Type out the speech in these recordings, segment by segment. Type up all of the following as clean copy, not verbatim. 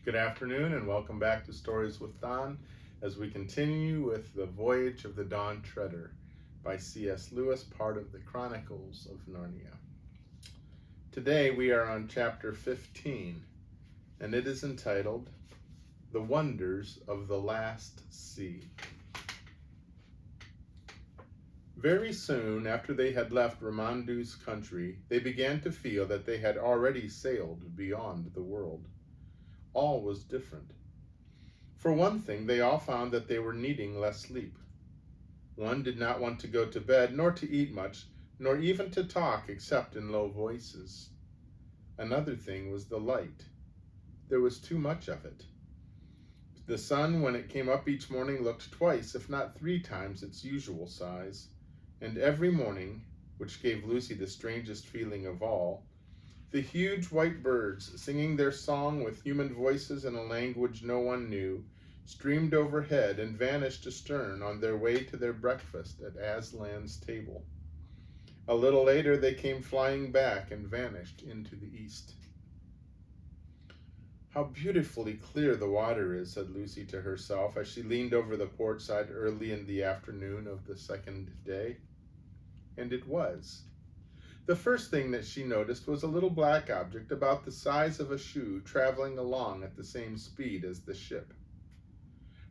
Good afternoon and welcome back to Stories with Don as we continue with The Voyage of the Dawn Treader by C.S. Lewis, part of the Chronicles of Narnia. Today we are on chapter 15 and it is entitled The Wonders of the Last Sea. Very soon after they had left Ramandu's country, they began to feel that they had already sailed beyond the world. All was different. For one thing, they all found that they were needing less sleep. One did not want to go to bed, nor to eat much, nor even to talk except in low voices. Another thing was the light. There was too much of it. The sun, when it came up each morning, looked twice, if not 3 times, its usual size. And every morning, which gave Lucy the strangest feeling of all, the huge white birds, singing their song with human voices in a language no one knew, streamed overhead and vanished astern on their way to their breakfast at Aslan's table. A little later they came flying back and vanished into the east. "How beautifully clear the water is," said Lucy to herself as she leaned over the port side early in the afternoon of the second day. And it was. The first thing that she noticed was a little black object about the size of a shoe traveling along at the same speed as the ship.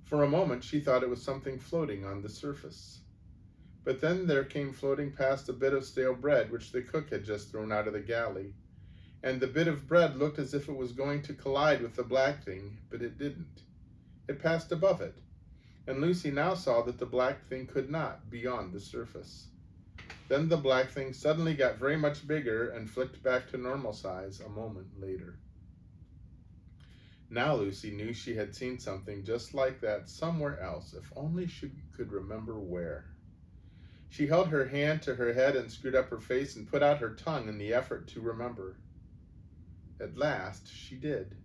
For a moment she thought it was something floating on the surface. But then there came floating past a bit of stale bread which the cook had just thrown out of the galley, and the bit of bread looked as if it was going to collide with the black thing, but it didn't. It passed above it, and Lucy now saw that the black thing could not be on the surface. Then the black thing suddenly got very much bigger and flicked back to normal size a moment later. Now Lucy knew she had seen something just like that somewhere else, if only she could remember where. She held her hand to her head and screwed up her face and put out her tongue in the effort to remember. At last she did.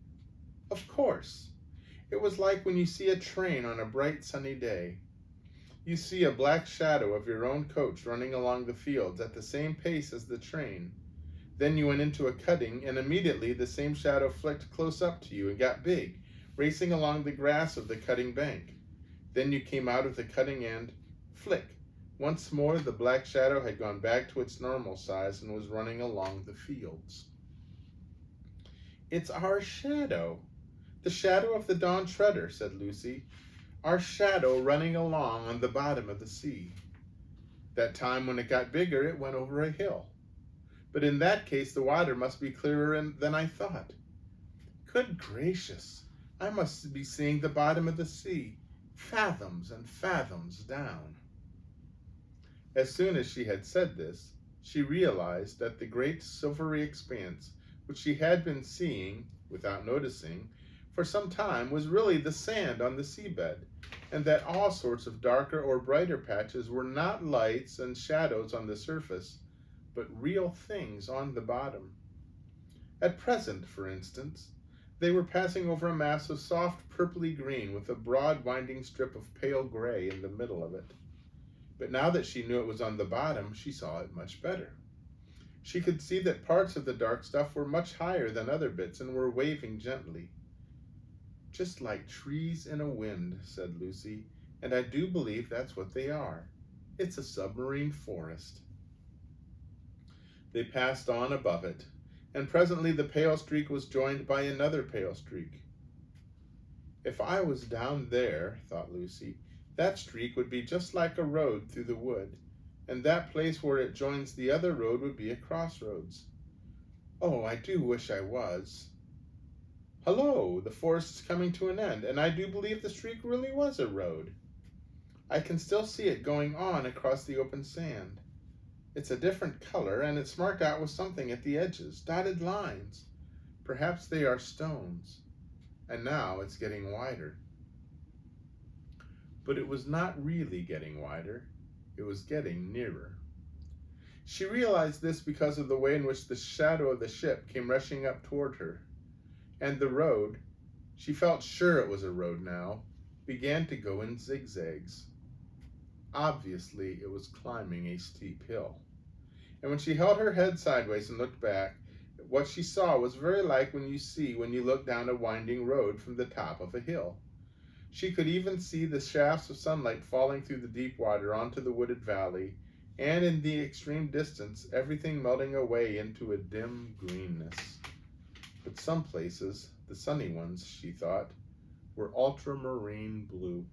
Of course! It was like when you see a train on a bright sunny day. You see a black shadow of your own coach running along the fields at the same pace as the train. Then you went into a cutting, and immediately the same shadow flicked close up to you and got big, racing along the grass of the cutting bank. Then you came out of the cutting and, flick, once more the black shadow had gone back to its normal size and was running along the fields. "It's our shadow, the shadow of the Dawn Treader," said Lucy. "Our shadow running along on the bottom of the sea. That time when it got bigger, it went over a hill. But in that case, the water must be clearer than I thought. Good gracious, I must be seeing the bottom of the sea, fathoms and fathoms down." As soon as she had said this, she realized that the great silvery expanse, which she had been seeing, without noticing, for some time, was really the sand on the seabed, and that all sorts of darker or brighter patches were not lights and shadows on the surface, but real things on the bottom. At present, for instance, they were passing over a mass of soft purply green with a broad winding strip of pale gray in the middle of it. But now that she knew it was on the bottom, she saw it much better. She could see that parts of the dark stuff were much higher than other bits and were waving gently. "Just like trees in a wind," said Lucy, "and I do believe that's what they are. It's a submarine forest." They passed on above it, and presently the pale streak was joined by another pale streak. "If I was down there," thought Lucy, "that streak would be just like a road through the wood, and that place where it joins the other road would be a crossroads. Oh, I do wish I was. Hello, the forest is coming to an end, and I do believe the streak really was a road. I can still see it going on across the open sand. It's a different color, and it's marked out with something at the edges, dotted lines. Perhaps they are stones. And now it's getting wider." But it was not really getting wider. It was getting nearer. She realized this because of the way in which the shadow of the ship came rushing up toward her. And the road, she felt sure it was a road now, began to go in zigzags. Obviously, it was climbing a steep hill. And when she held her head sideways and looked back, What she saw was very like when you look down a winding road from the top of a hill. She could even see the shafts of sunlight falling through the deep water onto the wooded valley, and in the extreme distance, everything melting away into a dim greenness. But some places, the sunny ones, she thought, were ultramarine blue.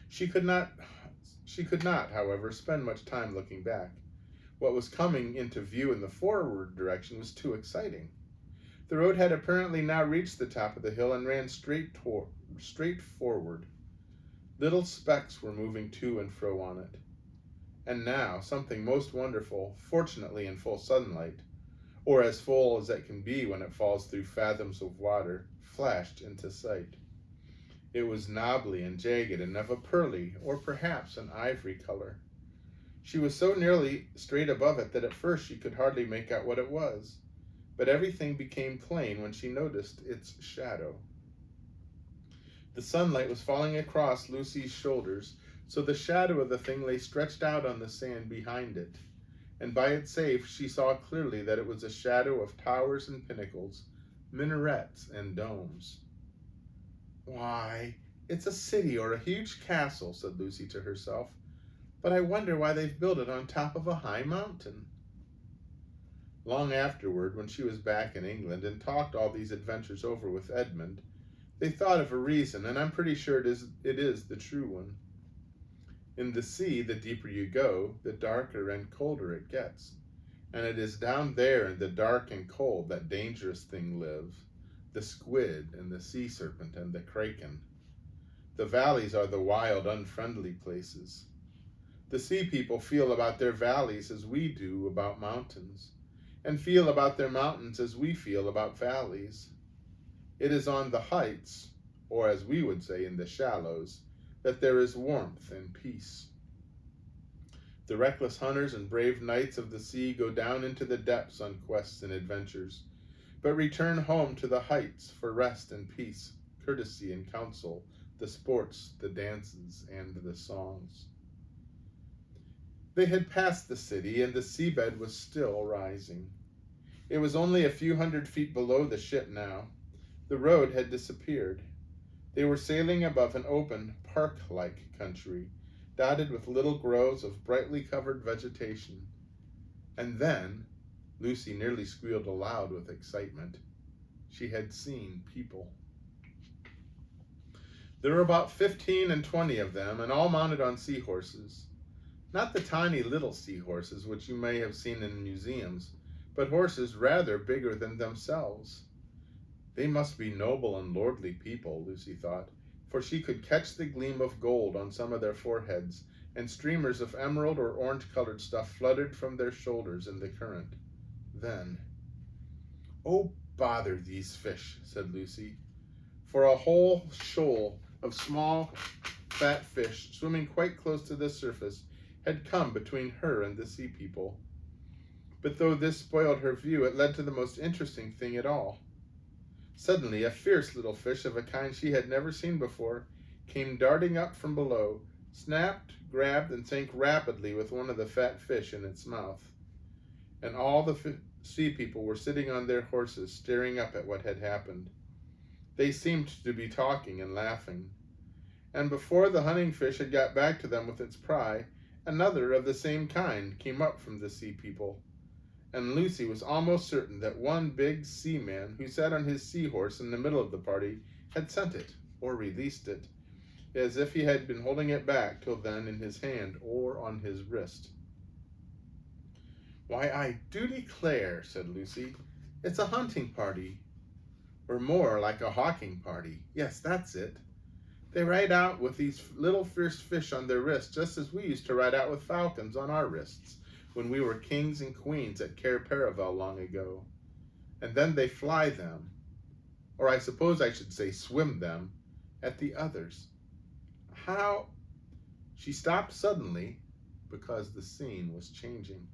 She could not, however, spend much time looking back. What was coming into view in the forward direction was too exciting. The road had apparently now reached the top of the hill and ran straight forward. Little specks were moving to and fro on it. And now something most wonderful, fortunately in full sunlight, or as full as it can be when it falls through fathoms of water, flashed into sight. It was knobbly and jagged and of a pearly, or perhaps an ivory color. She was so nearly straight above it that at first she could hardly make out what it was, but everything became plain when she noticed its shadow. The sunlight was falling across Lucy's shoulders, so the shadow of the thing lay stretched out on the sand behind it, and by its aid she saw clearly that it was a shadow of towers and pinnacles, minarets and domes. "Why, it's a city or a huge castle," said Lucy to herself, "but I wonder why they've built it on top of a high mountain." Long afterward, when she was back in England and talked all these adventures over with Edmund, they thought of a reason, and I'm pretty sure it is the true one. In the sea, the deeper you go, the darker and colder it gets. And it is down there in the dark and cold that dangerous things live, the squid and the sea serpent and the kraken. The valleys are the wild, unfriendly places. The sea people feel about their valleys as we do about mountains, and feel about their mountains as we feel about valleys. It is on the heights, or as we would say in the shallows, that there is warmth and peace. The reckless hunters and brave knights of the sea go down into the depths on quests and adventures, but return home to the heights for rest and peace, courtesy and counsel, the sports, the dances, and the songs. They had passed the city, and the seabed was still rising. It was only a few 100 feet below the ship now. The road had disappeared. They were sailing above an open, park-like country, dotted with little groves of brightly covered vegetation. And then, Lucy nearly squealed aloud with excitement. She had seen people. There were about 15 and 20 of them, and all mounted on seahorses. Not the tiny little seahorses which you may have seen in museums, but horses rather bigger than themselves. They must be noble and lordly people, Lucy thought, for she could catch the gleam of gold on some of their foreheads, and streamers of emerald or orange-colored stuff fluttered from their shoulders in the current. Then, "Oh, bother these fish," said Lucy, for a whole shoal of small, fat fish, swimming quite close to the surface, had come between her and the sea people. But though this spoiled her view, it led to the most interesting thing at all. Suddenly, a fierce little fish of a kind she had never seen before came darting up from below, snapped, grabbed, and sank rapidly with one of the fat fish in its mouth. And all the sea people were sitting on their horses, staring up at what had happened. They seemed to be talking and laughing. And before the hunting fish had got back to them with its pry, another of the same kind came up from the sea people. And Lucy was almost certain that one big seaman who sat on his seahorse in the middle of the party had sent it, or released it, as if he had been holding it back till then in his hand or on his wrist. "Why, I do declare," said Lucy, "it's a hunting party, or more like a hawking party. Yes, that's it. They ride out with these little fierce fish on their wrists, just as we used to ride out with falcons on our wrists when we were kings and queens at Cair Paravel long ago. And then they fly them, or I suppose I should say swim them, at the others. How—" She stopped suddenly because the scene was changing.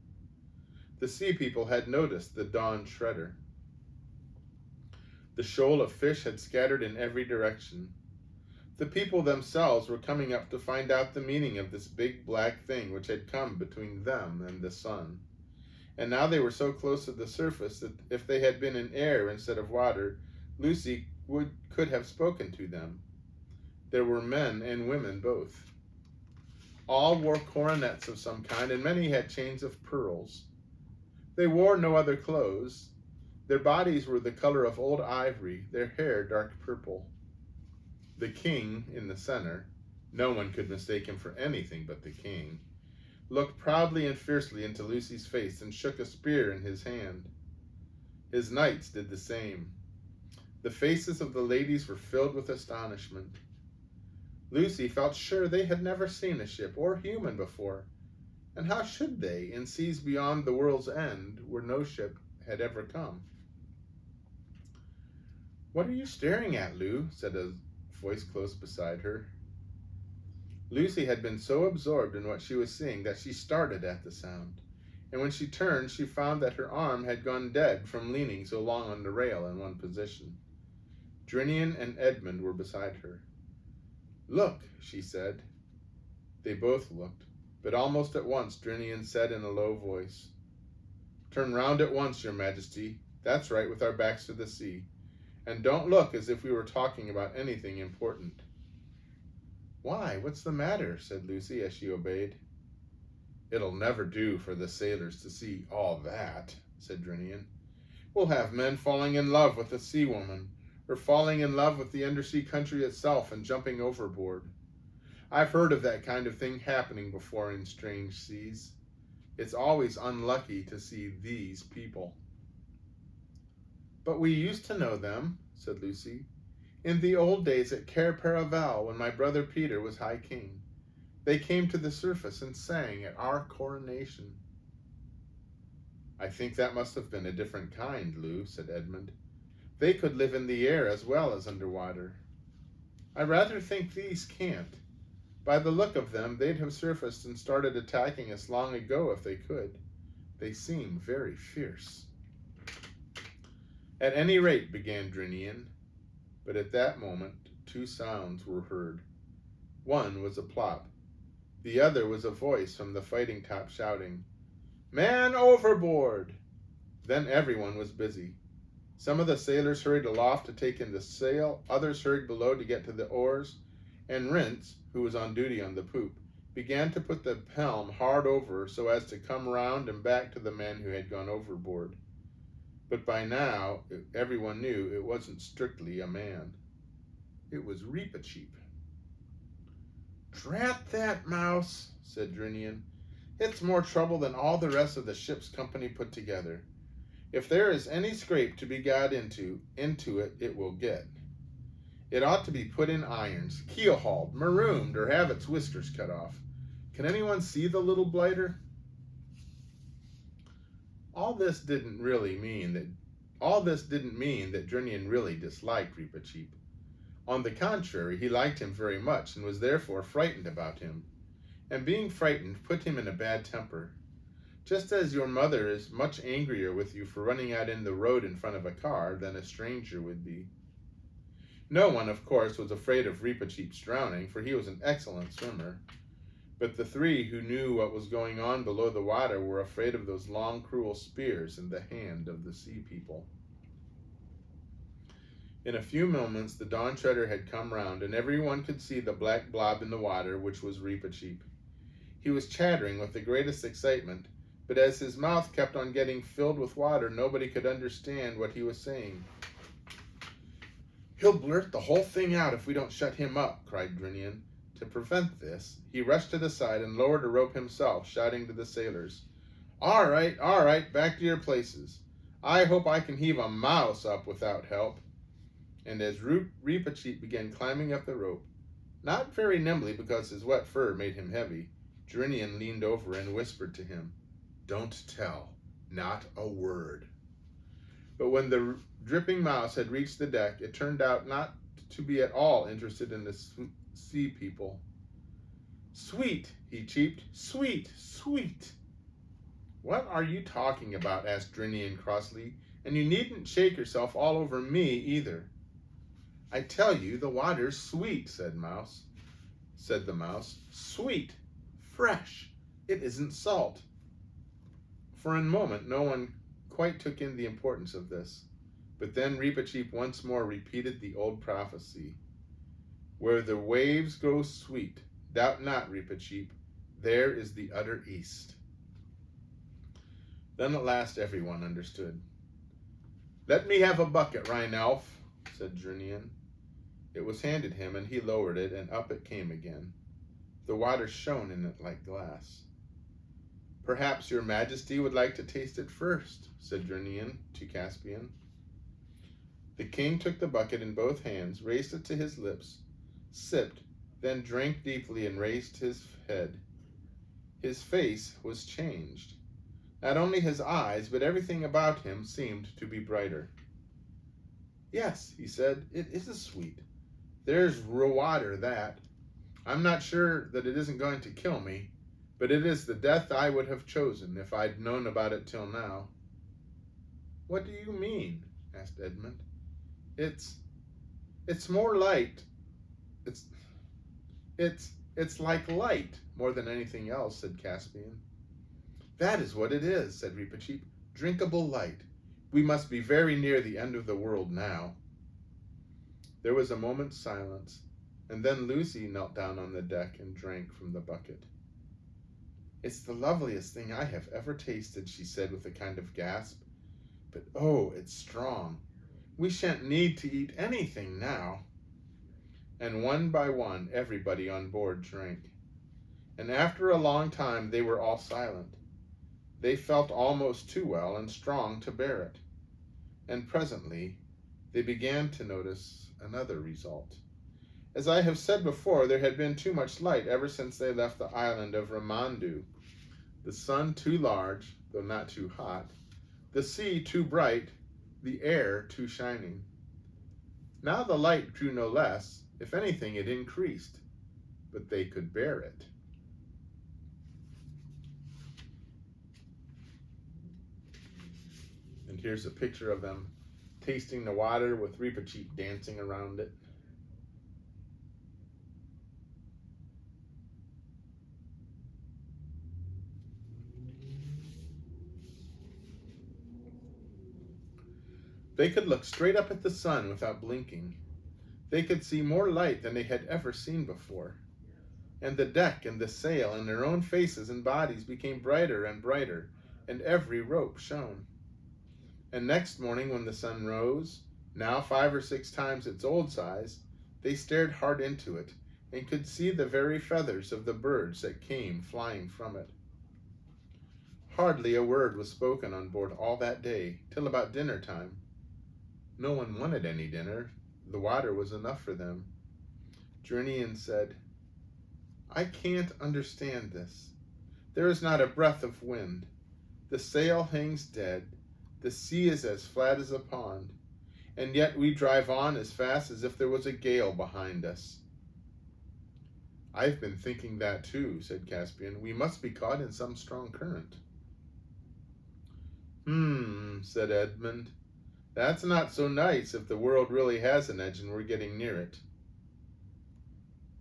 The sea people had noticed the dawn shredder. The shoal of fish had scattered in every direction. The people themselves were coming up to find out the meaning of this big black thing which had come between them and the sun. and now they were so close to the surface that if they had been in air instead of water, Lucy could have spoken to them. There were men and women both. All wore coronets of some kind, and many had chains of pearls. They wore no other clothes. Their bodies were the color of old ivory, their hair dark purple. The king in the center, no one could mistake him for anything but the king, looked proudly and fiercely into Lucy's face and shook a spear in his hand. His knights did the same. The faces of the ladies were filled with astonishment. Lucy felt sure they had never seen a ship or human before, and how should they in seas beyond the world's end where no ship had ever come? "What are you staring at, Lou?" said a voice close beside her. Lucy had been so absorbed in what she was seeing that she started at the sound, and when she turned she found that her arm had gone dead from leaning so long on the rail in one position. Drinian and Edmund were beside her. "Look," she said. They both looked, but almost at once Drinian said in a low voice, "Turn round at once, your majesty. That's right, with our backs to the sea. And don't look as if we were talking about anything important." "Why, what's the matter?" said Lucy as she obeyed. "It'll never do for the sailors to see all that," said Drinian. "We'll have men falling in love with a sea woman, or falling in love with the undersea country itself and jumping overboard. I've heard of that kind of thing happening before in strange seas. It's always unlucky to see these people." "But we used to know them," said Lucy. "In the old days at Cair Paravel, when my brother Peter was High King. They came to the surface and sang at our coronation." "I think that must have been a different kind, Lou," said Edmund. "They could live in the air as well as underwater. I rather think these can't. By the look of them, they'd have surfaced and started attacking us long ago if they could. They seem very fierce." "At any rate," began Drinian, but at that moment 2 sounds were heard. One was a plop. The other was a voice from the fighting top shouting, "Man overboard!" Then everyone was busy. Some of the sailors hurried aloft to take in the sail, others hurried below to get to the oars, and Rintz, who was on duty on the poop, began to put the helm hard over so as to come round and back to the man who had gone overboard. But by now, everyone knew it wasn't strictly a man. It was Reepicheep. "Drat that mouse," said Drinian. "It's more trouble than all the rest of the ship's company put together. If there is any scrape to be got into it, it will get. It ought to be put in irons, keel-hauled, marooned, or have its whiskers cut off. Can anyone see the little blighter?" All this didn't mean that Drinian really disliked Reepicheep. On the contrary, he liked him very much and was therefore frightened about him. And being frightened put him in a bad temper. Just as your mother is much angrier with you for running out in the road in front of a car than a stranger would be. No one, of course, was afraid of Reepicheep's drowning, for he was an excellent swimmer. But the 3 who knew what was going on below the water were afraid of those long, cruel spears in the hand of the sea people. In a few moments the Dawn Treader had come round, and everyone could see the black blob in the water, which was Reepicheep. He was chattering with the greatest excitement, but as his mouth kept on getting filled with water, nobody could understand what he was saying. "He'll blurt the whole thing out if we don't shut him up," cried Drinian. To prevent this, he rushed to the side and lowered a rope himself, shouting to the sailors, all right, back to your places. I hope I can heave a mouse up without help." And as Reepicheep began climbing up the rope, not very nimbly because his wet fur made him heavy, Drinian leaned over and whispered to him, "Don't tell, not a word." But when the dripping mouse had reached the deck, it turned out not to be at all interested in the sea people. "Sweet," he cheeped, "sweet, sweet." "What are you talking about?" asked Drinian crossly, "and you needn't shake yourself all over me either." "I tell you, the water's sweet," said the mouse. "Sweet, fresh. It isn't salt." For a moment, no one quite took in the importance of this. But then Reepicheep once more repeated the old prophecy. Where the waves grow sweet, doubt not, Reepicheep, there is the utter east. Then at last everyone understood. Let me have a bucket, Rhine-Elf, said Drinian. It was handed him, and he lowered it, and up it came again. The water shone in it like glass. Perhaps your majesty would like to taste it first, said Drinian to Caspian. The king took the bucket in both hands, raised it to his lips, sipped, then drank deeply and raised his head. His face was changed. Not only his eyes, but everything about him seemed to be brighter. Yes, he said, it is sweet. There's real water, that. I'm not sure that it isn't going to kill me, but it is the death I would have chosen if I'd known about it till now. What do you mean? Asked Edmund. It's more light. It's like light more than anything else, said Caspian. That is what it is, said Reepicheep. Drinkable light. We must be very near the end of the world now. There was a moment's silence, and then Lucy knelt down on the deck and drank from the bucket. It's the loveliest thing I have ever tasted, she said with a kind of gasp. But oh, it's strong. We shan't need to eat anything now. And one by one, everybody on board drank. And after a long time, they were all silent. They felt almost too well and strong to bear it. And presently, they began to notice another result. As I have said before, there had been too much light ever since they left the island of Ramandu. The sun too large, though not too hot. The sea too bright, the air too shining. Now the light grew no less. If anything, it increased. But they could bear it. And here's a picture of them tasting the water with Reepicheep dancing around it. They could look straight up at the sun without blinking. They could see more light than they had ever seen before. And the deck and the sail and their own faces and bodies became brighter and brighter, and every rope shone. And next morning when the sun rose, now 5 or 6 times its old size, they stared hard into it, and could see the very feathers of the birds that came flying from it. Hardly a word was spoken on board all that day, till about dinner time. No one wanted any dinner. The water was enough for them. Drinian said, I can't understand this. There is not a breath of wind. The sail hangs dead. The sea is as flat as a pond. And yet we drive on as fast as if there was a gale behind us. I've been thinking that too, said Caspian. We must be caught in some strong current. Said Edmund. That's not so nice if the world really has an edge and we're getting near it.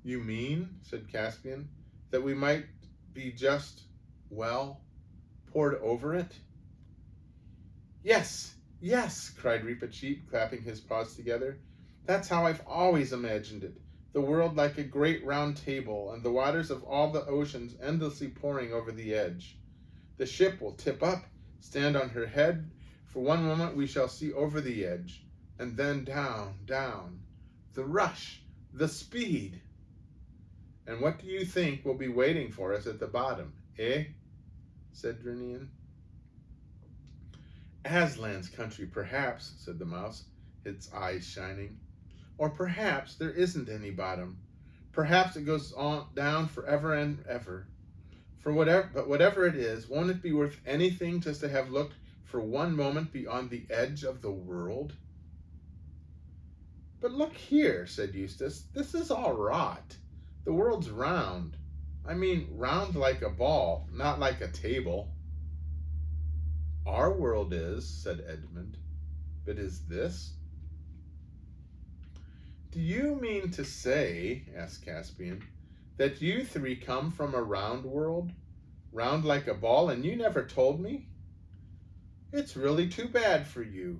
You mean, said Caspian, that we might be just, well, poured over it? Yes, yes, cried Reepicheep, clapping his paws together. That's how I've always imagined it. The world like a great round table, and the waters of all the oceans endlessly pouring over the edge. The ship will tip up, stand on her head. For one moment we shall see over the edge, and then down, down. The rush, the speed. And what do you think will be waiting for us at the bottom, eh? Said Drinian. Aslan's country, perhaps, said the mouse, its eyes shining. Or perhaps there isn't any bottom. Perhaps it goes on down forever and ever. But whatever it is, won't it be worth anything just to have looked for one moment beyond the edge of the world? But look here, said Eustace, this is all rot. The world's round. I mean, round like a ball, not like a table. Our world is, said Edmund. But is this? Do you mean to say, asked Caspian, that you 3 come from a round world? Round like a ball, and you never told me? It's really too bad for you,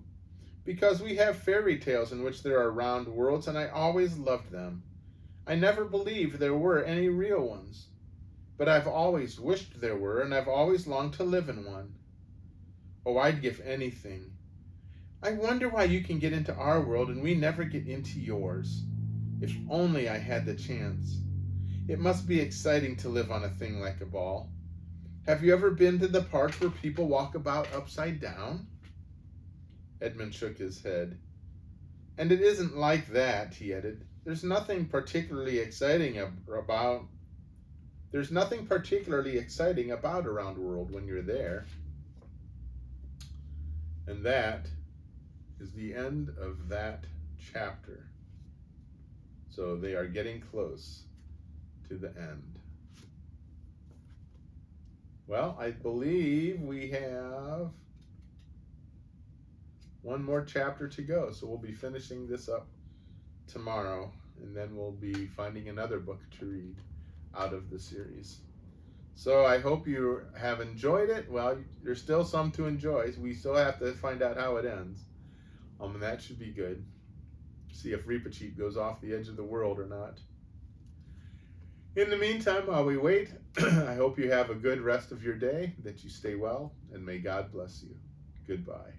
because we have fairy tales in which there are round worlds, and I always loved them. I never believed there were any real ones, but I've always wished there were, and I've always longed to live in one. Oh, I'd give anything. I wonder why you can get into our world and we never get into yours. If only I had the chance. It must be exciting to live on a thing like a ball. Have you ever been to the parks where people walk about upside down? Edmund shook his head. And it isn't like that, he added. There's nothing particularly exciting about Around World when you're there. And that is the end of that chapter. So they are getting close to the end. Well, I believe we have one more chapter to go, so we'll be finishing this up tomorrow, and then we'll be finding another book to read out of the series. So I hope you have enjoyed it. Well, there's still some to enjoy. We still have to find out how it ends. And that should be good. See if Reepicheep goes off the edge of the world or not. In the meantime, while we wait, I hope you have a good rest of your day, that you stay well, and may God bless you. Goodbye.